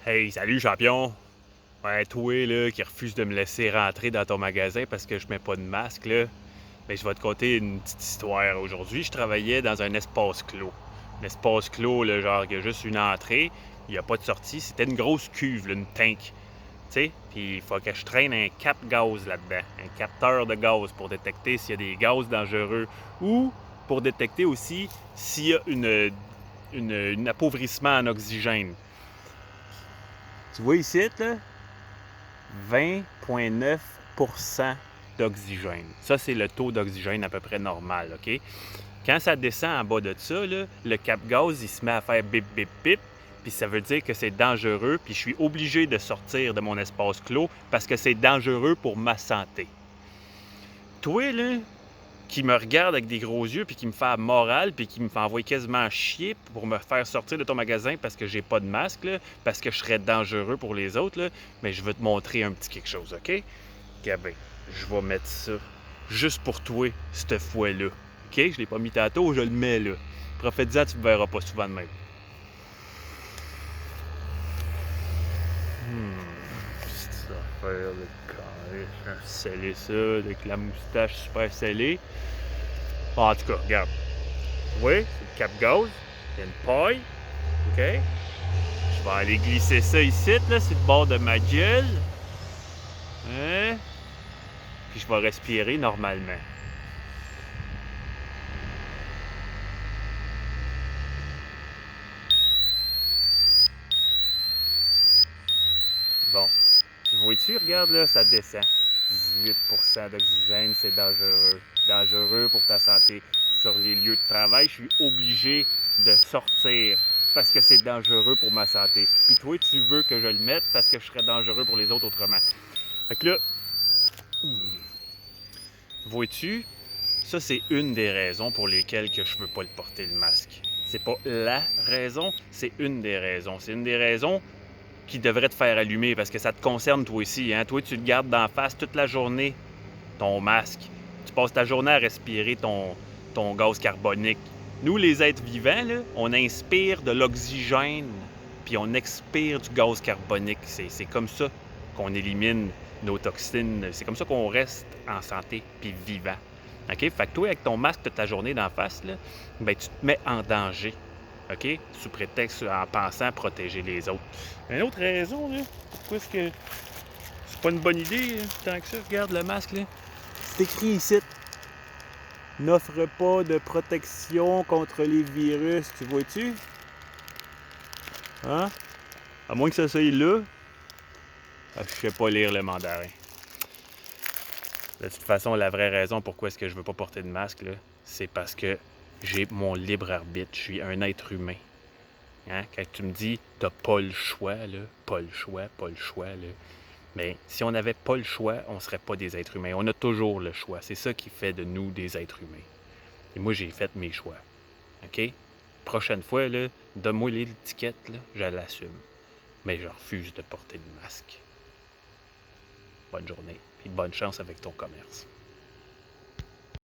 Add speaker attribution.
Speaker 1: Hey, salut champion! Ouais, toi là, qui refuse de me laisser rentrer dans ton magasin parce que je mets pas de masque là, ben je vais te conter une petite histoire. Aujourd'hui, je travaillais dans un espace clos. Un espace clos, là, genre, il y a juste une entrée, il n'y a pas de sortie. C'était une grosse cuve, là, une tank. Tu sais, puis il faut que je traîne un cap gaz là-dedans, un capteur de gaz pour détecter s'il y a des gaz dangereux ou pour détecter aussi s'il y a un appauvrissement en oxygène. Tu vois ici, là, 20,9% d'oxygène. Ça, c'est le taux d'oxygène à peu près normal, OK? Quand ça descend en bas de ça, là, le cap-gaz, il se met à faire bip, bip, bip, puis ça veut dire que c'est dangereux, puis je suis obligé de sortir de mon espace clos parce que c'est dangereux pour ma santé. Toi, là, qui me regarde avec des gros yeux, puis qui me fait la morale, puis qui me fait envoyer quasiment chier pour me faire sortir de ton magasin parce que j'ai pas de masque, là, parce que je serais dangereux pour les autres, là, mais je veux te montrer un petit quelque chose, OK? Gabin, je vais mettre ça juste pour toi, cette fois-là. OK? Je l'ai pas mis tantôt, je le mets là. Profite-en, tu me verras pas souvent de même. Petite affaire de carré, sceller ça avec la moustache super scellée. Bon, en tout cas, regarde. Oui, c'est le cap-gaz. Il y a une paille. OK? Je vais aller glisser ça ici, là, sur le bord de ma gueule. Hein? Puis je vais respirer normalement. Bon. Tu vois-tu, regarde là, ça descend. 18% d'oxygène, c'est dangereux. Dangereux pour ta santé. Sur les lieux de travail, je suis obligé de sortir parce que c'est dangereux pour ma santé. Puis toi, tu veux que je le mette parce que je serais dangereux pour les autres autrement. Fait que là, vois-tu, ça c'est une des raisons pour lesquelles que je veux pas le porter le masque. C'est pas la raison, c'est une des raisons. C'est une des raisons qui devrait te faire allumer parce que ça te concerne toi aussi. Hein? Toi, tu le gardes d'en face toute la journée, ton masque. Tu passes ta journée à respirer ton gaz carbonique. Nous, les êtres vivants, là, on inspire de l'oxygène, puis on expire du gaz carbonique. C'est comme ça qu'on élimine nos toxines. C'est comme ça qu'on reste en santé, puis vivant. OK? Fait que toi, avec ton masque de ta journée d'en face, là, ben, tu te mets en danger. OK? Sous prétexte, en pensant protéger les autres. Une autre raison, là, pourquoi est-ce que c'est pas une bonne idée, tant que ça? Regarde le masque, là. C'est écrit ici. N'offre pas de protection contre les virus. Tu vois-tu? Hein? À moins que ça soit là. Ah, je sais pas lire le mandarin. De toute façon, la vraie raison pourquoi est-ce que je veux pas porter de masque, là, c'est parce que j'ai mon libre arbitre. Je suis un être humain. Hein? Quand tu me dis t'as pas le choix, là, pas le choix, pas le choix, là. Mais si on n'avait pas le choix, on ne serait pas des êtres humains. On a toujours le choix. C'est ça qui fait de nous des êtres humains. Et moi, j'ai fait mes choix. OK? Prochaine fois, là, donne-moi l'étiquette, là, je l'assume. Mais je refuse de porter le masque. Bonne journée et bonne chance avec ton commerce.